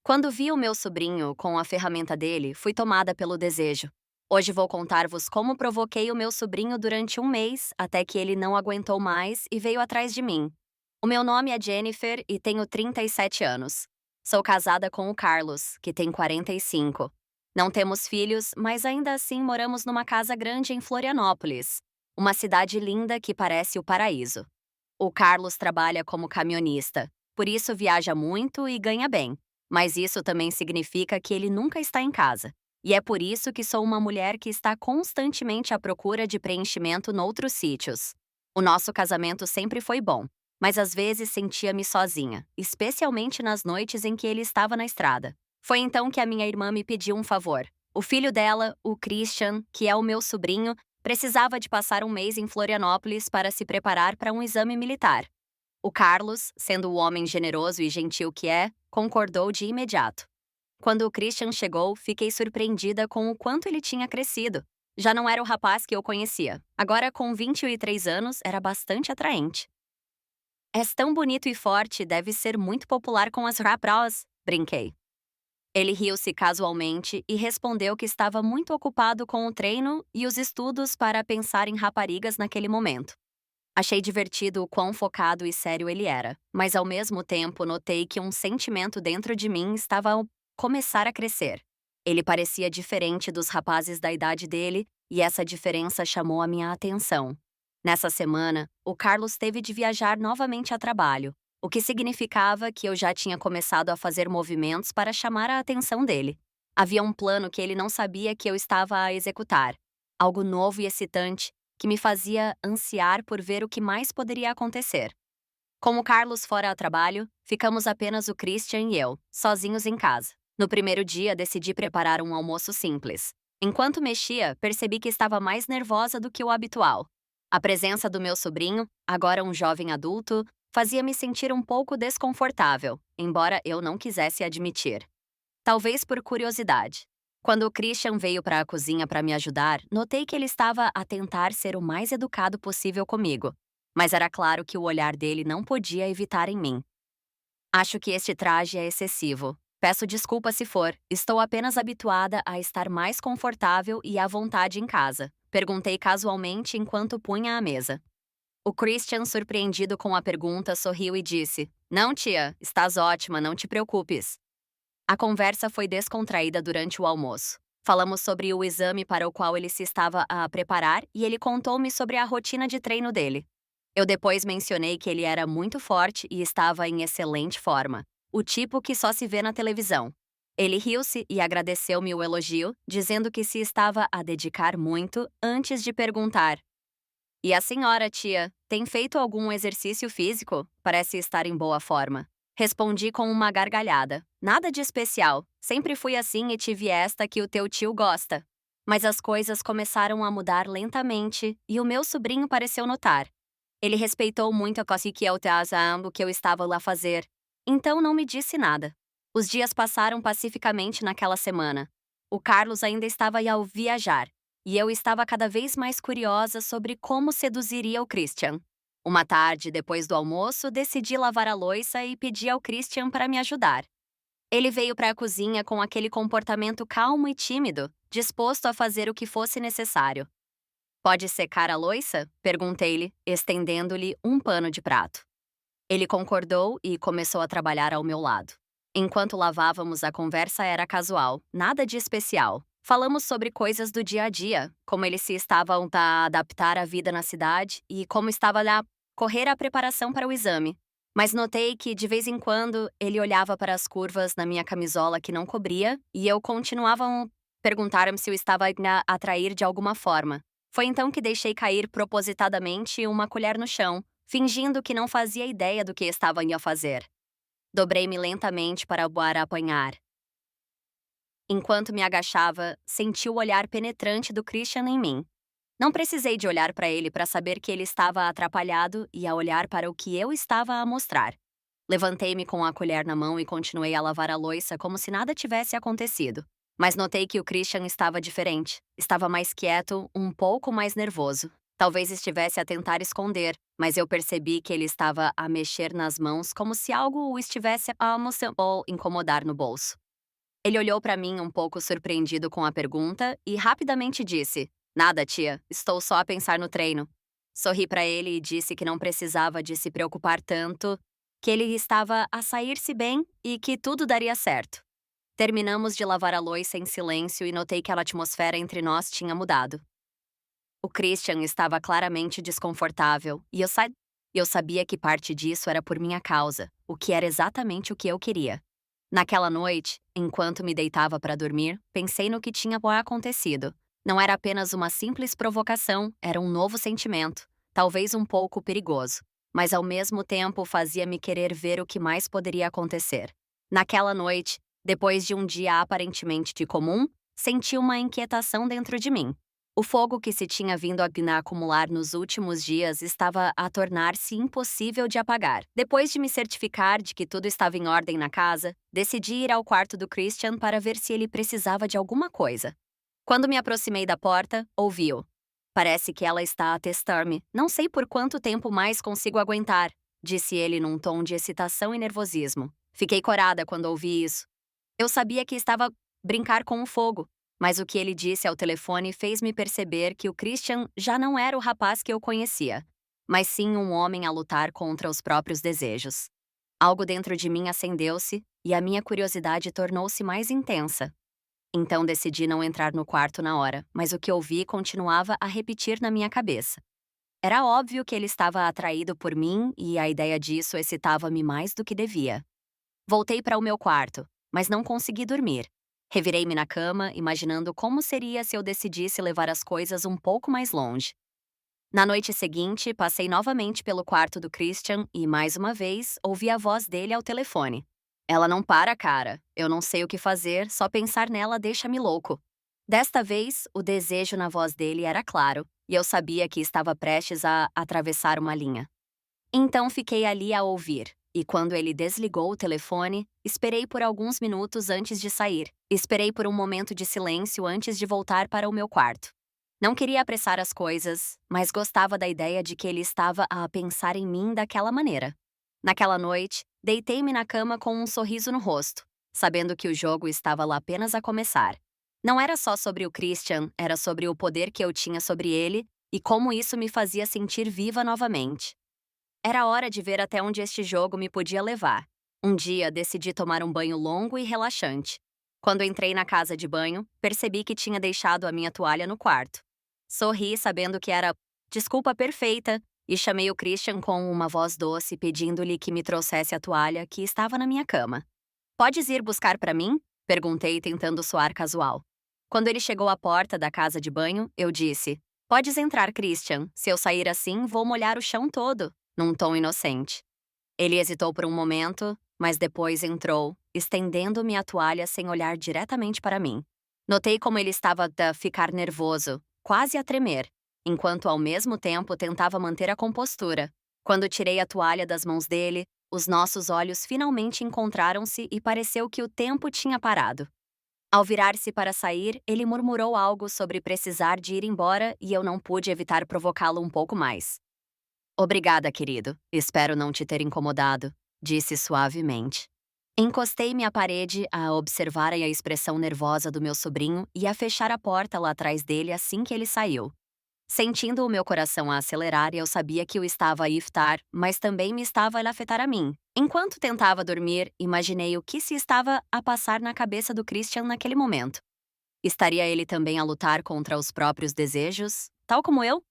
Quando vi o meu sobrinho com a ferramenta dele, fui tomada pelo desejo. Hoje vou contar-vos como provoquei o meu sobrinho durante um mês, até que ele não aguentou mais e veio atrás de mim. O meu nome é Jennifer e tenho 37 anos. Sou casada com o Carlos, que tem 45. Não temos filhos, mas ainda assim moramos numa casa grande em Florianópolis, uma cidade linda que parece o paraíso. O Carlos trabalha como caminhonista, por isso viaja muito e ganha bem. Mas isso também significa que ele nunca está em casa. E é por isso que sou uma mulher que está constantemente à procura de preenchimento noutros sítios. O nosso casamento sempre foi bom, mas às vezes sentia-me sozinha, especialmente nas noites em que ele estava na estrada. Foi então que a minha irmã me pediu um favor. O filho dela, o Christian, que é o meu sobrinho, precisava de passar um mês em Florianópolis para se preparar para um exame militar. O Carlos, sendo o homem generoso e gentil que é, concordou de imediato. Quando o Christian chegou, fiquei surpreendida com o quanto ele tinha crescido. Já não era o rapaz que eu conhecia. Agora, com 23 anos, era bastante atraente. És tão bonito e forte, deve ser muito popular com as rapazes, brinquei. Ele riu-se casualmente e respondeu que estava muito ocupado com o treino e os estudos para pensar em raparigas naquele momento. Achei divertido o quão focado e sério ele era, mas ao mesmo tempo notei que um sentimento dentro de mim estava a começar a crescer. Ele parecia diferente dos rapazes da idade dele e essa diferença chamou a minha atenção. Nessa semana, o Carlos teve de viajar novamente a trabalho, o que significava que eu já tinha começado a fazer movimentos para chamar a atenção dele. Havia um plano que ele não sabia que eu estava a executar, algo novo e excitante que me fazia ansiar por ver o que mais poderia acontecer. Com o Carlos fora a trabalho, ficamos apenas o Christian e eu, sozinhos em casa. No primeiro dia, decidi preparar um almoço simples. Enquanto mexia, percebi que estava mais nervosa do que o habitual. A presença do meu sobrinho, agora um jovem adulto, fazia-me sentir um pouco desconfortável, embora eu não quisesse admitir. Talvez por curiosidade. Quando o Christian veio para a cozinha para me ajudar, notei que ele estava a tentar ser o mais educado possível comigo, mas era claro que o olhar dele não podia evitar em mim. Acho que este traje é excessivo. Peço desculpa se for, estou apenas habituada a estar mais confortável e à vontade em casa. Perguntei casualmente enquanto punha à mesa. O Christian, surpreendido com a pergunta, sorriu e disse: Não, tia, estás ótima, não te preocupes. A conversa foi descontraída durante o almoço. Falamos sobre o exame para o qual ele se estava a preparar e ele contou-me sobre a rotina de treino dele. Eu depois mencionei que ele era muito forte e estava em excelente forma, o tipo que só se vê na televisão. Ele riu-se e agradeceu-me o elogio, dizendo que se estava a dedicar muito antes de perguntar: E a senhora, tia, tem feito algum exercício físico? Parece estar em boa forma. Respondi com uma gargalhada. Nada de especial. Sempre fui assim e tive esta que o teu tio gosta. Mas as coisas começaram a mudar lentamente e o meu sobrinho pareceu notar. Ele respeitou muito a coisa que eu que eu estava lá fazer. Então não me disse nada. Os dias passaram pacificamente naquela semana. O Carlos ainda estava ao viajar e eu estava cada vez mais curiosa sobre como seduziria o Christian. Uma tarde, depois do almoço, decidi lavar a louça e pedi ao Christian para me ajudar. Ele veio para a cozinha com aquele comportamento calmo e tímido, disposto a fazer o que fosse necessário. Pode secar a louça? Perguntei-lhe, estendendo-lhe um pano de prato. Ele concordou e começou a trabalhar ao meu lado. Enquanto lavávamos, a conversa era casual, nada de especial. Falamos sobre coisas do dia a dia, como ele se estava a adaptar à vida na cidade e como estava a correr a preparação para o exame. Mas notei que, de vez em quando, ele olhava para as curvas na minha camisola que não cobria e eu continuava a perguntar-me se eu estava a atrair de alguma forma. Foi então que deixei cair propositadamente uma colher no chão, fingindo que não fazia ideia do que estava a fazer. Dobrei-me lentamente para apanhar. Enquanto me agachava, senti o olhar penetrante do Christian em mim. Não precisei de olhar para ele para saber que ele estava atrapalhado e a olhar para o que eu estava a mostrar. Levantei-me com a colher na mão e continuei a lavar a louça como se nada tivesse acontecido. Mas notei que o Christian estava diferente. Estava mais quieto, um pouco mais nervoso. Talvez estivesse a tentar esconder, mas eu percebi que ele estava a mexer nas mãos como se algo o estivesse a ou incomodar no bolso. Ele olhou para mim um pouco surpreendido com a pergunta e rapidamente disse: "Nada, tia, estou só a pensar no treino." Sorri para ele e disse que não precisava de se preocupar tanto, que ele estava a sair-se bem e que tudo daria certo. Terminamos de lavar a louça em silêncio e notei que a atmosfera entre nós tinha mudado. O Christian estava claramente desconfortável e eu sabia que parte disso era por minha causa, o que era exatamente o que eu queria. Naquela noite, enquanto me deitava para dormir, pensei no que tinha acontecido. Não era apenas uma simples provocação, era um novo sentimento, talvez um pouco perigoso, mas ao mesmo tempo fazia-me querer ver o que mais poderia acontecer. Naquela noite, depois de um dia aparentemente de comum, senti uma inquietação dentro de mim. O fogo que se tinha vindo a acumular nos últimos dias estava a tornar-se impossível de apagar. Depois de me certificar de que tudo estava em ordem na casa, decidi ir ao quarto do Christian para ver se ele precisava de alguma coisa. Quando me aproximei da porta, ouvi-o. "Parece que ela está a testar-me. Não sei por quanto tempo mais consigo aguentar", disse ele num tom de excitação e nervosismo. Fiquei corada quando ouvi isso. Eu sabia que estava a brincar com o fogo, mas o que ele disse ao telefone fez-me perceber que o Christian já não era o rapaz que eu conhecia, mas sim um homem a lutar contra os próprios desejos. Algo dentro de mim acendeu-se e a minha curiosidade tornou-se mais intensa. Então decidi não entrar no quarto na hora, mas o que ouvi continuava a repetir na minha cabeça. Era óbvio que ele estava atraído por mim e a ideia disso excitava-me mais do que devia. Voltei para o meu quarto, mas não consegui dormir. Revirei-me na cama, imaginando como seria se eu decidisse levar as coisas um pouco mais longe. Na noite seguinte, passei novamente pelo quarto do Christian e, mais uma vez, ouvi a voz dele ao telefone. "Ela não para, cara. Eu não sei o que fazer, só pensar nela deixa-me louco." Desta vez, o desejo na voz dele era claro, e eu sabia que estava prestes a atravessar uma linha. Então fiquei ali a ouvir, e quando ele desligou o telefone, esperei por alguns minutos antes de sair. Esperei por um momento de silêncio antes de voltar para o meu quarto. Não queria apressar as coisas, mas gostava da ideia de que ele estava a pensar em mim daquela maneira. Naquela noite, deitei-me na cama com um sorriso no rosto, sabendo que o jogo estava lá apenas a começar. Não era só sobre o Christian, era sobre o poder que eu tinha sobre ele e como isso me fazia sentir viva novamente. Era hora de ver até onde este jogo me podia levar. Um dia, decidi tomar um banho longo e relaxante. Quando entrei na casa de banho, percebi que tinha deixado a minha toalha no quarto. Sorri, sabendo que era desculpa perfeita, e chamei o Christian com uma voz doce, pedindo-lhe que me trouxesse a toalha que estava na minha cama. "Podes ir buscar para mim?" perguntei, tentando soar casual. Quando ele chegou à porta da casa de banho, eu disse: "Podes entrar, Christian. Se eu sair assim, vou molhar o chão todo", num tom inocente. Ele hesitou por um momento, mas depois entrou, estendendo-me a toalha sem olhar diretamente para mim. Notei como ele estava a ficar nervoso, quase a tremer, enquanto ao mesmo tempo tentava manter a compostura. Quando tirei a toalha das mãos dele, os nossos olhos finalmente encontraram-se e pareceu que o tempo tinha parado. Ao virar-se para sair, ele murmurou algo sobre precisar de ir embora e eu não pude evitar provocá-lo um pouco mais. "Obrigada, querido. Espero não te ter incomodado", disse suavemente. Encostei-me à parede a observar a expressão nervosa do meu sobrinho e a fechar a porta lá atrás dele assim que ele saiu. Sentindo o meu coração a acelerar, eu sabia que o estava a iftar, mas também me estava a afetar a mim. Enquanto tentava dormir, imaginei o que se estava a passar na cabeça do Christian naquele momento. Estaria ele também a lutar contra os próprios desejos, tal como eu?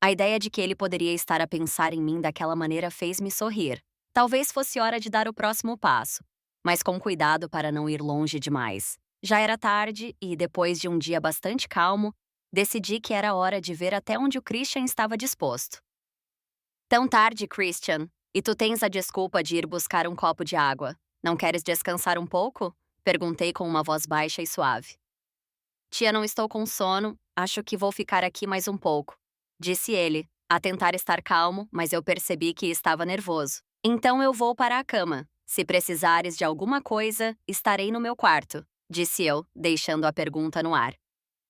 A ideia de que ele poderia estar a pensar em mim daquela maneira fez-me sorrir. Talvez fosse hora de dar o próximo passo, mas com cuidado para não ir longe demais. Já era tarde e, depois de um dia bastante calmo, decidi que era hora de ver até onde o Christian estava disposto. "Tão tarde, Christian, e tu tens a desculpa de ir buscar um copo de água. Não queres descansar um pouco?" perguntei com uma voz baixa e suave. "Tia, não estou com sono, acho que vou ficar aqui mais um pouco", disse ele, a tentar estar calmo, mas eu percebi que estava nervoso. "Então eu vou para a cama. Se precisares de alguma coisa, estarei no meu quarto", disse eu, deixando a pergunta no ar.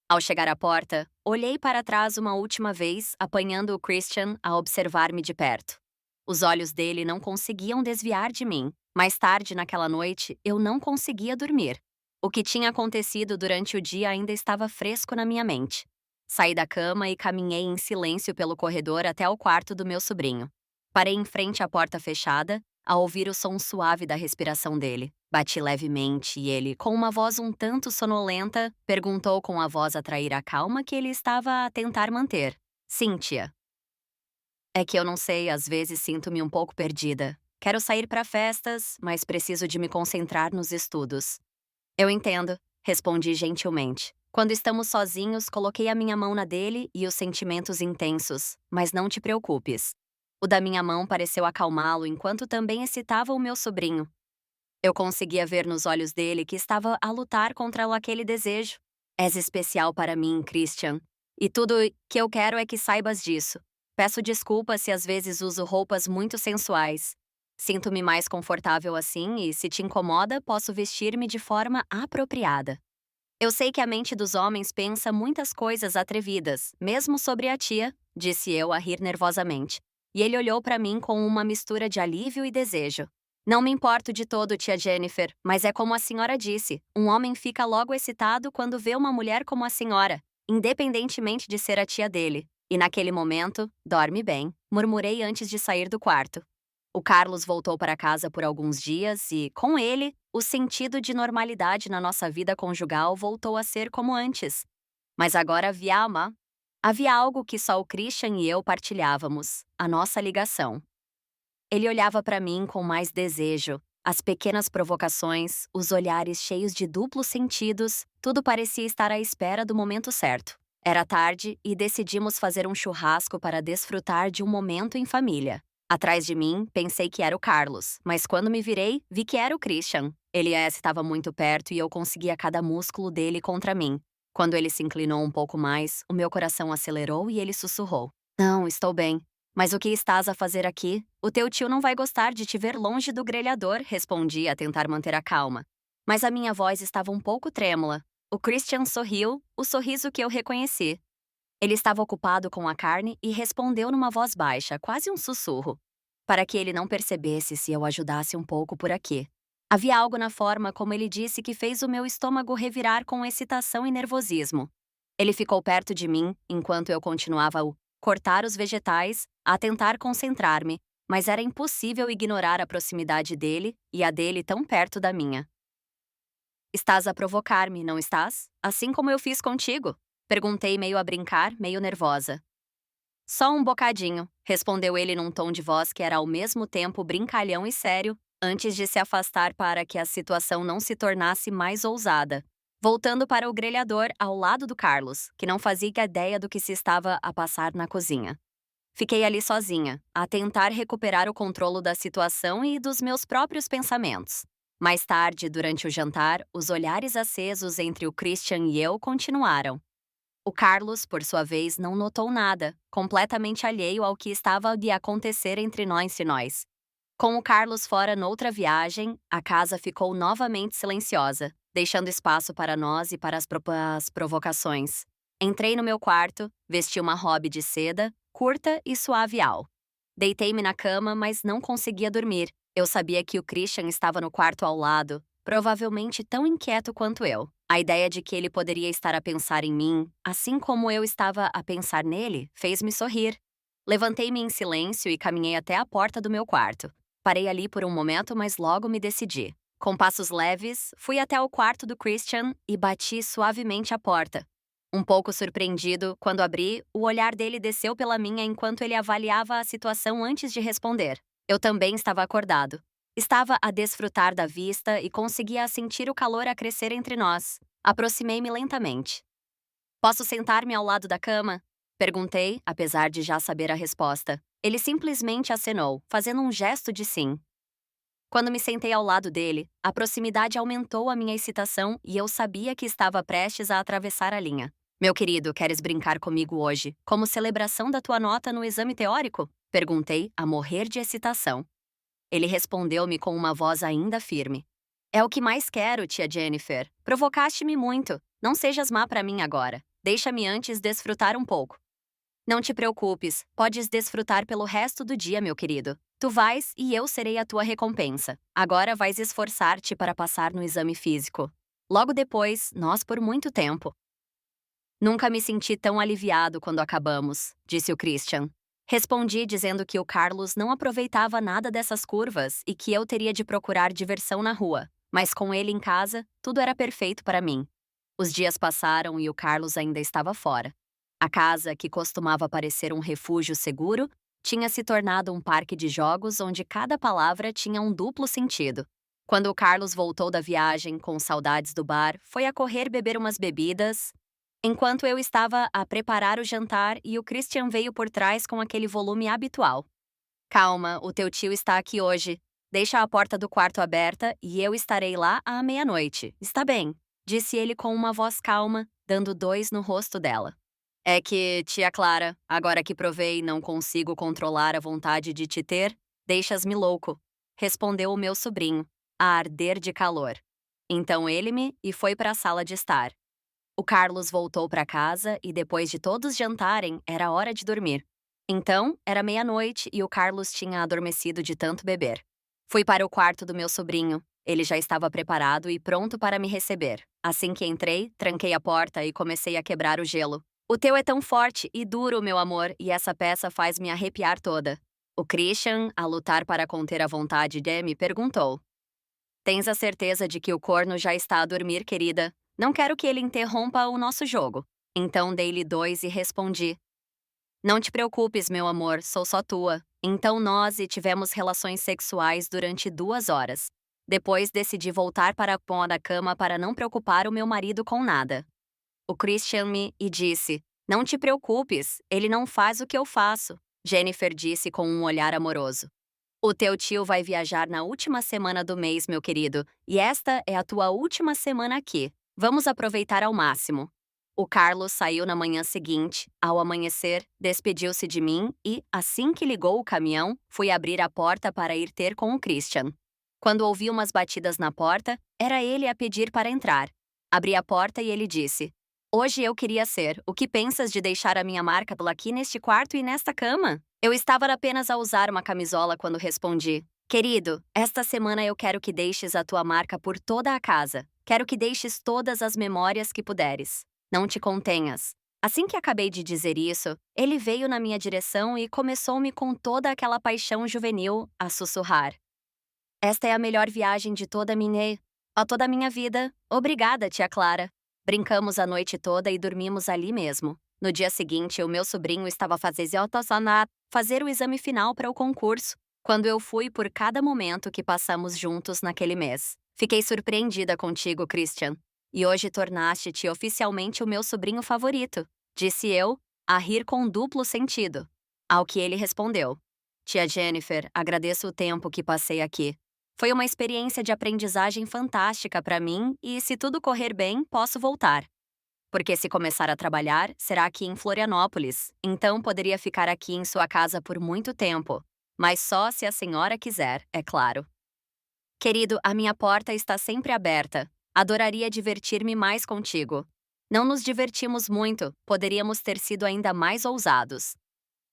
Ao chegar à porta, olhei para trás uma última vez, apanhando o Christian a observar-me de perto. Os olhos dele não conseguiam desviar de mim. Mais tarde naquela noite, eu não conseguia dormir. O que tinha acontecido durante o dia ainda estava fresco na minha mente. Saí da cama e caminhei em silêncio pelo corredor até o quarto do meu sobrinho. Parei em frente à porta fechada, a ouvir o som suave da respiração dele. Bati levemente e ele, com uma voz um tanto sonolenta, perguntou com a voz a trair a calma que ele estava a tentar manter. Cíntia. É que eu não sei, às vezes sinto-me um pouco perdida. Quero sair para festas, mas preciso de me concentrar nos estudos. Eu entendo, respondi gentilmente. Quando estamos sozinhos, coloquei a minha mão na dele e os sentimentos intensos, mas não te preocupes. O da minha mão pareceu acalmá-lo enquanto também excitava o meu sobrinho. Eu conseguia ver nos olhos dele que estava a lutar contra aquele desejo. És especial para mim, Christian. E tudo que eu quero é que saibas disso. Peço desculpas se às vezes uso roupas muito sensuais. Sinto-me mais confortável assim e, se te incomoda, posso vestir-me de forma apropriada. Eu sei que a mente dos homens pensa muitas coisas atrevidas, mesmo sobre a tia, disse eu a rir nervosamente. E ele olhou para mim com uma mistura de alívio e desejo. Não me importo de todo, tia Jennifer, mas é como a senhora disse, um homem fica logo excitado quando vê uma mulher como a senhora, independentemente de ser a tia dele. E naquele momento, dorme bem, murmurei antes de sair do quarto. O Carlos voltou para casa por alguns dias e, com ele, o sentido de normalidade na nossa vida conjugal voltou a ser como antes. Mas agora havia algo que só o Christian e eu partilhávamos, a nossa ligação. Ele olhava para mim com mais desejo. As pequenas provocações, os olhares cheios de duplos sentidos, tudo parecia estar à espera do momento certo. Era tarde e decidimos fazer um churrasco para desfrutar de um momento em família. Atrás de mim, pensei que era o Carlos, mas quando me virei, vi que era o Christian. Ele estava muito perto e eu conseguia cada músculo dele contra mim. Quando ele se inclinou um pouco mais, o meu coração acelerou e ele sussurrou: Não, estou bem. Mas o que estás a fazer aqui? O teu tio não vai gostar de te ver longe do grelhador, respondi a tentar manter a calma. Mas a minha voz estava um pouco trêmula. O Christian sorriu, o sorriso que eu reconheci. Ele estava ocupado com a carne e respondeu numa voz baixa, quase um sussurro, para que ele não percebesse se eu ajudasse um pouco por aqui. Havia algo na forma como ele disse que fez o meu estômago revirar com excitação e nervosismo. Ele ficou perto de mim, enquanto eu continuava a cortar os vegetais, a tentar concentrar-me, mas era impossível ignorar a proximidade dele e a dele tão perto da minha. Estás a provocar-me, não estás? Assim como eu fiz contigo? Perguntei meio a brincar, meio nervosa. Só um bocadinho, respondeu ele num tom de voz que era ao mesmo tempo brincalhão e sério, antes de se afastar para que a situação não se tornasse mais ousada. Voltando para o grelhador ao lado do Carlos, que não fazia ideia do que se estava a passar na cozinha. Fiquei ali sozinha, a tentar recuperar o controle da situação e dos meus próprios pensamentos. Mais tarde, durante o jantar, os olhares acesos entre o Christian e eu continuaram. O Carlos, por sua vez, não notou nada, completamente alheio ao que estava de acontecer entre nós e nós. Com o Carlos fora noutra viagem, a casa ficou novamente silenciosa, deixando espaço para nós e para as provocações. Entrei no meu quarto, vesti uma robe de seda, curta e suavial. Deitei-me na cama, mas não conseguia dormir. Eu sabia que o Christian estava no quarto ao lado, provavelmente tão inquieto quanto eu. A ideia de que ele poderia estar a pensar em mim, assim como eu estava a pensar nele, fez-me sorrir. Levantei-me em silêncio e caminhei até a porta do meu quarto. Parei ali por um momento, mas logo me decidi. Com passos leves, fui até o quarto do Christian e bati suavemente a porta. Um pouco surpreendido, quando abri, o olhar dele desceu pela minha enquanto ele avaliava a situação antes de responder. Eu também estava acordado. Estava a desfrutar da vista e conseguia sentir o calor a crescer entre nós. Aproximei-me lentamente. Posso sentar-me ao lado da cama? Perguntei, apesar de já saber a resposta. Ele simplesmente acenou, fazendo um gesto de sim. Quando me sentei ao lado dele, a proximidade aumentou a minha excitação e eu sabia que estava prestes a atravessar a linha. Meu querido, queres brincar comigo hoje, como celebração da tua nota no exame teórico? Perguntei, a morrer de excitação. Ele respondeu-me com uma voz ainda firme. É o que mais quero, tia Jennifer. Provocaste-me muito. Não sejas má para mim agora. Deixa-me antes desfrutar um pouco. Não te preocupes, podes desfrutar pelo resto do dia, meu querido. Tu vais e eu serei a tua recompensa. Agora vais esforçar-te para passar no exame físico. Logo depois, nós por muito tempo. Nunca me senti tão aliviado quando acabamos, disse o Christian. Respondi dizendo que o Carlos não aproveitava nada dessas curvas e que eu teria de procurar diversão na rua, mas com ele em casa, tudo era perfeito para mim. Os dias passaram e o Carlos ainda estava fora. A casa, que costumava parecer um refúgio seguro, tinha se tornado um parque de jogos onde cada palavra tinha um duplo sentido. Quando o Carlos voltou da viagem com saudades do bar, foi a correr beber umas bebidas, enquanto eu estava a preparar o jantar e o Christian veio por trás com aquele volume habitual. Calma, o teu tio está aqui hoje. Deixa a porta do quarto aberta e eu estarei lá à meia-noite. Está bem? Disse ele com uma voz calma, dando dois no rosto dela. É que, tia Clara, agora que provei não consigo controlar a vontade de te ter, deixas-me louco, respondeu o meu sobrinho, a arder de calor. Então ele-me e foi para a sala de estar. O Carlos voltou para casa e depois de todos jantarem, era hora de dormir. Então, era meia-noite e o Carlos tinha adormecido de tanto beber. Fui para o quarto do meu sobrinho. Ele já estava preparado e pronto para me receber. Assim que entrei, tranquei a porta e comecei a quebrar o gelo. O teu é tão forte e duro, meu amor, e essa peça faz me arrepiar toda. O Christian, a lutar para conter a vontade de, me perguntou. Tens a certeza de que o corno já está a dormir, querida? Não quero que ele interrompa o nosso jogo. Então dei-lhe dois e respondi. Não te preocupes, meu amor, sou só tua. Então nós e tivemos relações sexuais durante 2 horas. Depois decidi voltar para a ponta da cama para não preocupar o meu marido com nada. O Christian me e disse, não te preocupes, ele não faz o que eu faço. Jennifer disse com um olhar amoroso. O teu tio vai viajar na última semana do mês, meu querido, e esta é a tua última semana aqui. Vamos aproveitar ao máximo. O Carlos saiu na manhã seguinte, ao amanhecer, despediu-se de mim e, assim que ligou o caminhão, fui abrir a porta para ir ter com o Christian. Quando ouvi umas batidas na porta, era ele a pedir para entrar. Abri a porta e ele disse: Hoje eu queria ser. O que pensas de deixar a minha marca aqui neste quarto e nesta cama? Eu estava apenas a usar uma camisola quando respondi. Querido, esta semana eu quero que deixes a tua marca por toda a casa. Quero que deixes todas as memórias que puderes. Não te contenhas. Assim que acabei de dizer isso, ele veio na minha direção e começou-me com toda aquela paixão juvenil a sussurrar. Esta é a melhor viagem de toda a minha vida. Obrigada, tia Clara. Brincamos a noite toda e dormimos ali mesmo. No dia seguinte, o meu sobrinho estava fazer o exame final para o concurso, quando eu fui por cada momento que passamos juntos naquele mês. Fiquei surpreendida contigo, Christian. E hoje tornaste-te oficialmente o meu sobrinho favorito, disse eu, a rir com duplo sentido. Ao que ele respondeu. Tia Jennifer, agradeço o tempo que passei aqui. Foi uma experiência de aprendizagem fantástica para mim e, se tudo correr bem, posso voltar. Porque se começar a trabalhar, será aqui em Florianópolis, então poderia ficar aqui em sua casa por muito tempo. Mas só se a senhora quiser, é claro. Querido, a minha porta está sempre aberta. Adoraria divertir-me mais contigo. Não nos divertimos muito, poderíamos ter sido ainda mais ousados.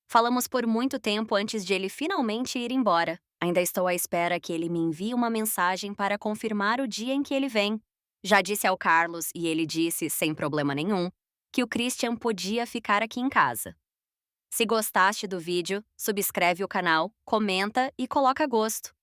Falamos por muito tempo antes de ele finalmente ir embora. Ainda estou à espera que ele me envie uma mensagem para confirmar o dia em que ele vem. Já disse ao Carlos, e ele disse, sem problema nenhum, que o Christian podia ficar aqui em casa. Se gostaste do vídeo, subscreve o canal, comenta e coloca gosto.